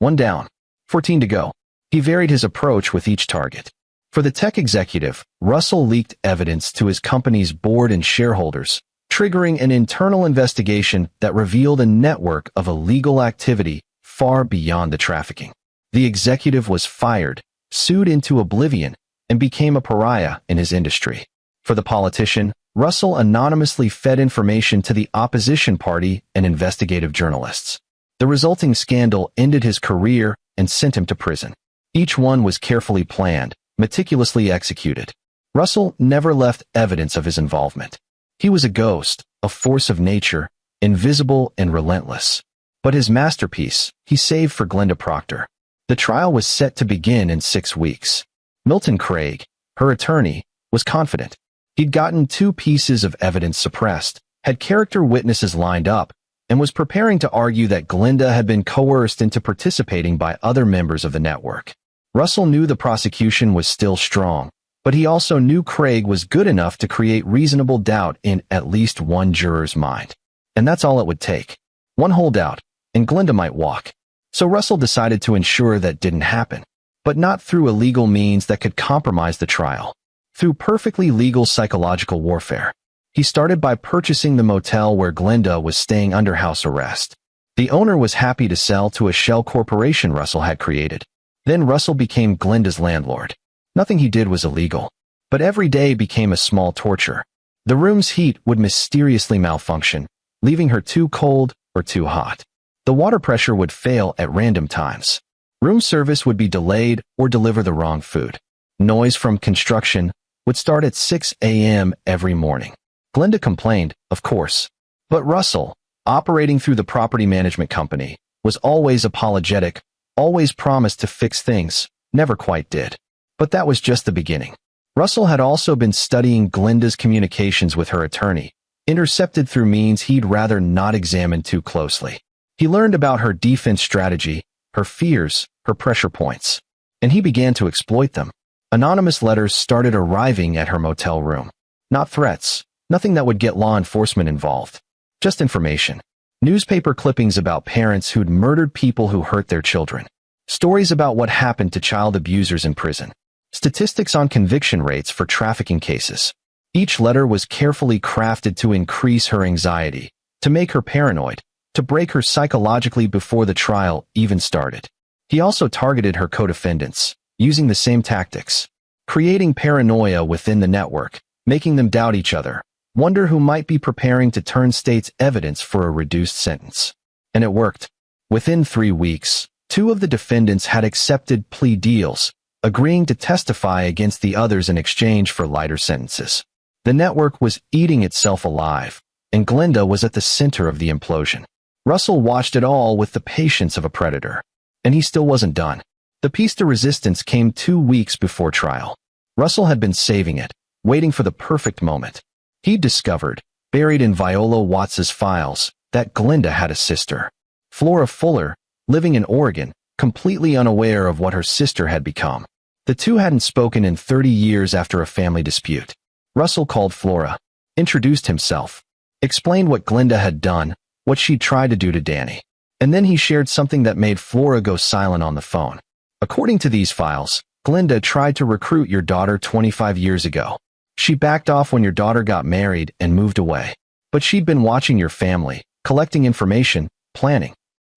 1 down, 14 to go. He varied his approach with each target. For the tech executive, Russell leaked evidence to his company's board and shareholders, triggering an internal investigation that revealed a network of illegal activity far beyond the trafficking. The executive was fired, sued into oblivion, and became a pariah in his industry. For the politician, Russell anonymously fed information to the opposition party and investigative journalists. The resulting scandal ended his career and sent him to prison. Each one was carefully planned, meticulously executed. Russell never left evidence of his involvement. He was a ghost, a force of nature, invisible and relentless. But his masterpiece, he saved for Glenda Proctor. The trial was set to begin in 6 weeks. Milton Craig, her attorney, was confident. He'd gotten 2 pieces of evidence suppressed, had character witnesses lined up, and was preparing to argue that Glenda had been coerced into participating by other members of the network. Russell knew the prosecution was still strong, but he also knew Craig was good enough to create reasonable doubt in at least one juror's mind. And that's all it would take. One holdout, and Glenda might walk. So Russell decided to ensure that didn't happen, but not through illegal means that could compromise the trial. Through perfectly legal psychological warfare. He started by purchasing the motel where Glenda was staying under house arrest. The owner was happy to sell to a shell corporation Russell had created. Then Russell became Glenda's landlord. Nothing he did was illegal, but every day became a small torture. The room's heat would mysteriously malfunction, leaving her too cold or too hot. The water pressure would fail at random times. Room service would be delayed or deliver the wrong food. Noise from construction would start at 6 a.m. every morning. Glenda complained, of course, but Russell, operating through the property management company, was always apologetic, always promised to fix things, never quite did. But that was just the beginning. Russell had also been studying Glenda's communications with her attorney, intercepted through means he'd rather not examine too closely. He learned about her defense strategy, her fears, her pressure points, and he began to exploit them. Anonymous letters started arriving at her motel room. Not threats, nothing that would get law enforcement involved. Just information. Newspaper clippings about parents who'd murdered people who hurt their children. Stories about what happened to child abusers in prison. Statistics on conviction rates for trafficking cases. Each letter was carefully crafted to increase her anxiety, to make her paranoid, to break her psychologically before the trial even started. He also targeted her co-defendants, using the same tactics, creating paranoia within the network, making them doubt each other, wonder who might be preparing to turn state's evidence for a reduced sentence. And it worked. Within 3 weeks, 2 of the defendants had accepted plea deals, agreeing to testify against the others in exchange for lighter sentences. The network was eating itself alive, and Glenda was at the center of the implosion. Russell watched it all with the patience of a predator. And he still wasn't done. The piece de resistance came 2 weeks before trial. Russell had been saving it, waiting for the perfect moment. He'd discovered, buried in Viola Watts's files, that Glenda had a sister. Flora Fuller, living in Oregon, completely unaware of what her sister had become. The two hadn't spoken in 30 years after a family dispute. Russell called Flora, introduced himself, explained what Glenda had done, what she'd tried to do to Danny. And then he shared something that made Flora go silent on the phone. According to these files, Glenda tried to recruit your daughter 25 years ago. She backed off when your daughter got married and moved away. But she'd been watching your family, collecting information, planning.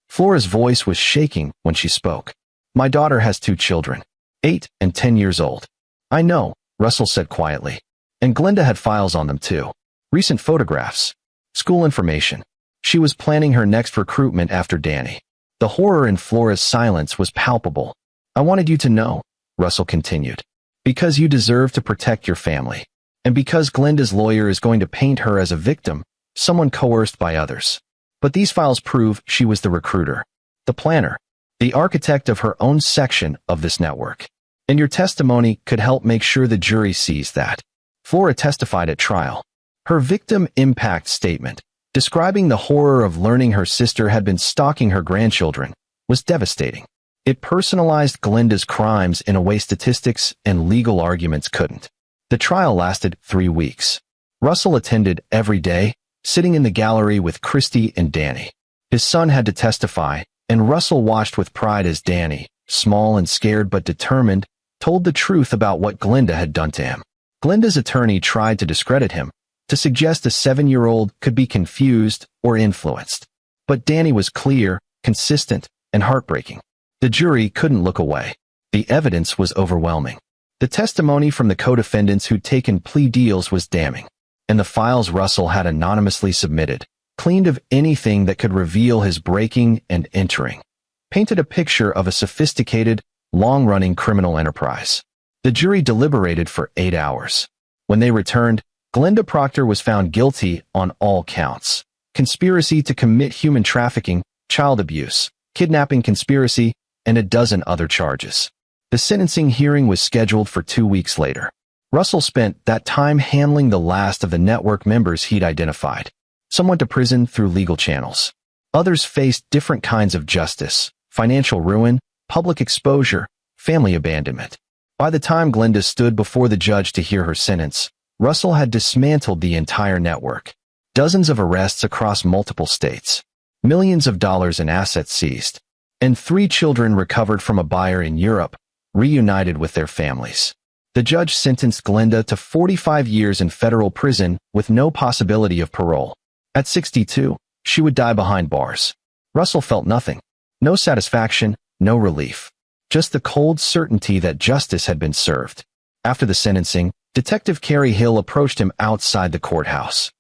Flora's voice was shaking when she spoke. My daughter has 2 children, 8 and 10 years old. I know, Russell said quietly. And Glenda had files on them too. Recent photographs. School information. She was planning her next recruitment after Danny. The horror in Flora's silence was palpable. I wanted you to know, Russell continued. Because you deserve to protect your family. And because Glenda's lawyer is going to paint her as a victim, someone coerced by others. But these files prove she was the recruiter, the planner, the architect of her own section of this network. And your testimony could help make sure the jury sees that. Flora testified at trial. Her victim impact statement, describing the horror of learning her sister had been stalking her grandchildren, was devastating. It personalized Glenda's crimes in a way statistics and legal arguments couldn't. The trial lasted 3 weeks. Russell attended every day, sitting in the gallery with Christy and Danny. His son had to testify, and Russell watched with pride as Danny, small and scared but determined, told the truth about what Glenda had done to him. Glenda's attorney tried to discredit him, to suggest a 7-year-old could be confused or influenced. But Danny was clear, consistent, and heartbreaking. The jury couldn't look away. The evidence was overwhelming. The testimony from the co-defendants who'd taken plea deals was damning. And the files Russell had anonymously submitted, cleaned of anything that could reveal his breaking and entering, painted a picture of a sophisticated, long-running criminal enterprise. The jury deliberated for 8 hours. When they returned, Glenda Proctor was found guilty on all counts: conspiracy to commit human trafficking, child abuse, kidnapping conspiracy, and a dozen other charges. The sentencing hearing was scheduled for 2 weeks later. Russell spent that time handling the last of the network members he'd identified. Some went to prison through legal channels. Others faced different kinds of justice: financial ruin, public exposure, family abandonment. By the time Glenda stood before the judge to hear her sentence, Russell had dismantled the entire network. Dozens of arrests across multiple states, millions of dollars in assets seized, and 3 children recovered from a buyer in Europe, reunited with their families. The judge sentenced Glenda to 45 years in federal prison with no possibility of parole. At 62, she would die behind bars. Russell felt nothing. No satisfaction, no relief. Just the cold certainty that justice had been served. After the sentencing, Detective Carrie Hill approached him outside the courthouse.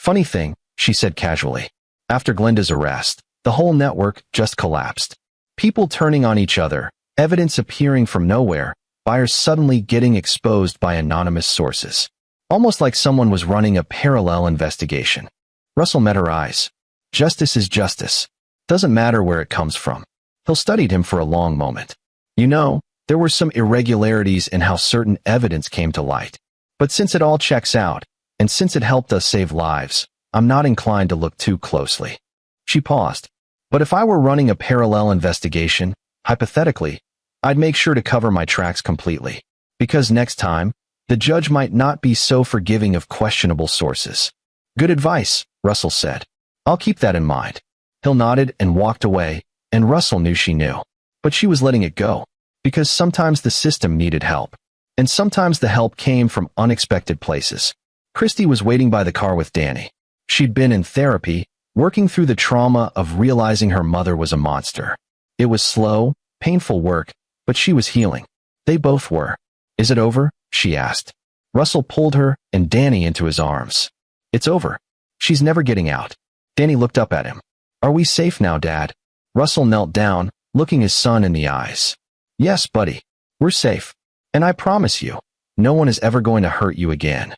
"Funny thing," she said casually. "After Glenda's arrest, the whole network just collapsed. People turning on each other, evidence appearing from nowhere, buyers suddenly getting exposed by anonymous sources. Almost like someone was running a parallel investigation." Russell met her eyes. Justice is justice. Doesn't matter where it comes from. Hill studied him for a long moment. "You know, there were some irregularities in how certain evidence came to light. But since it all checks out, and since it helped us save lives, I'm not inclined to look too closely." She paused. "But if I were running a parallel investigation, hypothetically, I'd make sure to cover my tracks completely. Because next time, the judge might not be so forgiving of questionable sources." "Good advice," Russell said. "I'll keep that in mind." Hill nodded and walked away, and Russell knew she knew. But she was letting it go. Because sometimes the system needed help. And sometimes the help came from unexpected places. Christy was waiting by the car with Danny. She'd been in therapy, working through the trauma of realizing her mother was a monster. It was slow, painful work, but she was healing. They both were. "Is it over?" she asked. Russell pulled her and Danny into his arms. "It's over. She's never getting out." Danny looked up at him. "Are we safe now, Dad?" Russell knelt down, looking his son in the eyes. "Yes, buddy. We're safe. And I promise you, no one is ever going to hurt you again."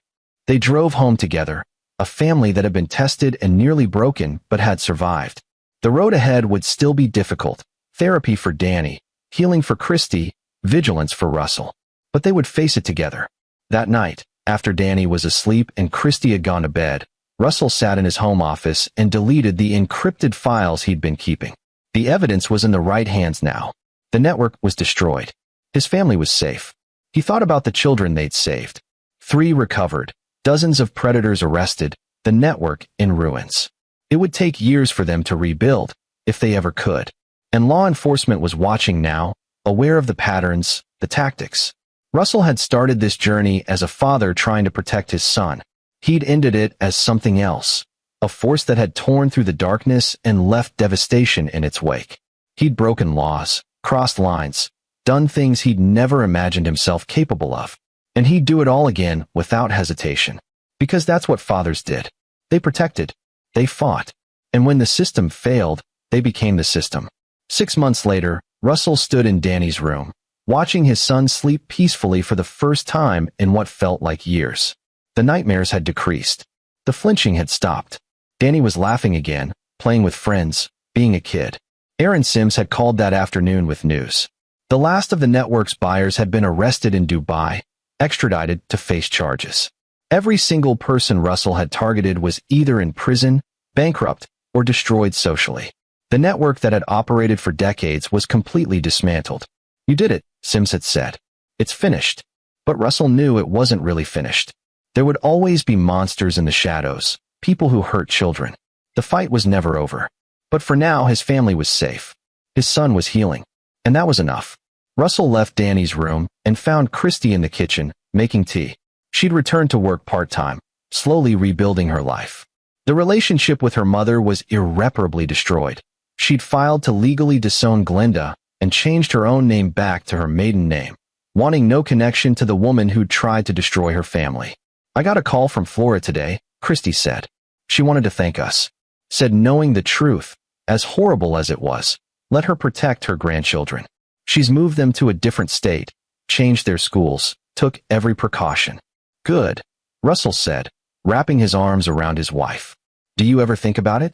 They drove home together, a family that had been tested and nearly broken but had survived. The road ahead would still be difficult: therapy for Danny, healing for Christy, vigilance for Russell. But they would face it together. That night, after Danny was asleep and Christy had gone to bed, Russell sat in his home office and deleted the encrypted files he'd been keeping. The evidence was in the right hands now. The network was destroyed. His family was safe. He thought about the children they'd saved. 3 recovered, dozens of predators arrested, the network in ruins. It would take years for them to rebuild, if they ever could. And law enforcement was watching now, aware of the patterns, the tactics. Russell had started this journey as a father trying to protect his son. He'd ended it as something else, a force that had torn through the darkness and left devastation in its wake. He'd broken laws, crossed lines, done things he'd never imagined himself capable of. And he'd do it all again without hesitation. Because that's what fathers did. They protected. They fought. And when the system failed, they became the system. 6 months later, Russell stood in Danny's room, watching his son sleep peacefully for the first time in what felt like years. The nightmares had decreased. The flinching had stopped. Danny was laughing again, playing with friends, being a kid. Aaron Sims had called that afternoon with news. The last of the network's buyers had been arrested in Dubai, extradited to face charges. Every single person Russell had targeted was either in prison, bankrupt, or destroyed socially. The network that had operated for decades was completely dismantled. "You did it," Sims had said. "It's finished." But Russell knew it wasn't really finished. There would always be monsters in the shadows, people who hurt children. The fight was never over. But for now, his family was safe. His son was healing. And that was enough. Russell left Danny's room and found Christy in the kitchen, making tea. She'd returned to work part-time, slowly rebuilding her life. The relationship with her mother was irreparably destroyed. She'd filed to legally disown Glenda and changed her own name back to her maiden name, wanting no connection to the woman who'd tried to destroy her family. "I got a call from Flora today," Christy said. "She wanted to thank us." said knowing the truth, as horrible as it was, let her protect her grandchildren. She's moved them to a different state, changed their schools, took every precaution. Good, Russell said, wrapping his arms around his wife. Do you ever think about it?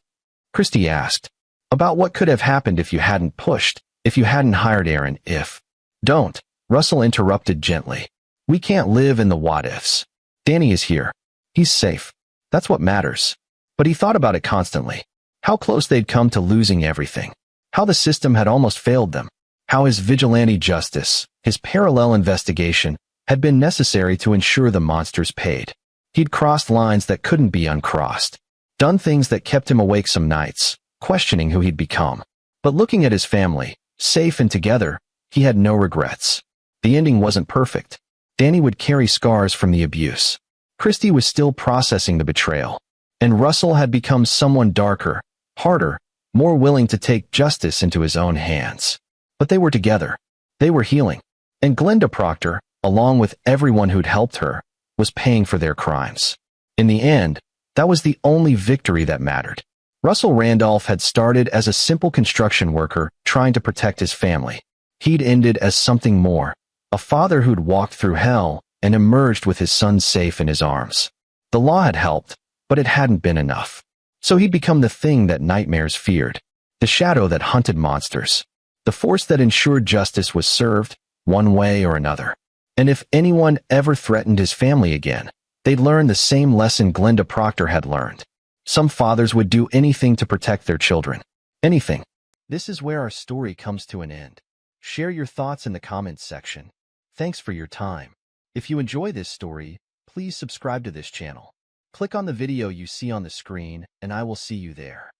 Christy asked. About what could have happened if you hadn't pushed, if you hadn't hired Aaron, if... Don't, Russell interrupted gently. We can't live in the what-ifs. Danny is here. He's safe. That's what matters. But he thought about it constantly. How close they'd come to losing everything. How the system had almost failed them. How his vigilante justice, his parallel investigation, had been necessary to ensure the monsters paid. He'd crossed lines that couldn't be uncrossed. Done things that kept him awake some nights, questioning who he'd become. But looking at his family, safe and together, he had no regrets. The ending wasn't perfect. Danny would carry scars from the abuse. Christy was still processing the betrayal. And Russell had become someone darker, harder, more willing to take justice into his own hands. But they were together. They were healing. And Glenda Proctor, along with everyone who'd helped her, was paying for their crimes. In the end, that was the only victory that mattered. Russell Randolph had started as a simple construction worker trying to protect his family. He'd ended as something more, a father who'd walked through hell and emerged with his son safe in his arms. The law had helped, but it hadn't been enough. So he'd become the thing that nightmares feared, the shadow that hunted monsters, the force that ensured justice was served, one way or another. And if anyone ever threatened his family again, they'd learn the same lesson Glenda Proctor had learned. Some fathers would do anything to protect their children. Anything. This is where our story comes to an end. Share your thoughts in the comments section. Thanks for your time. If you enjoy this story, please subscribe to this channel. Click on the video you see on the screen, and I will see you there.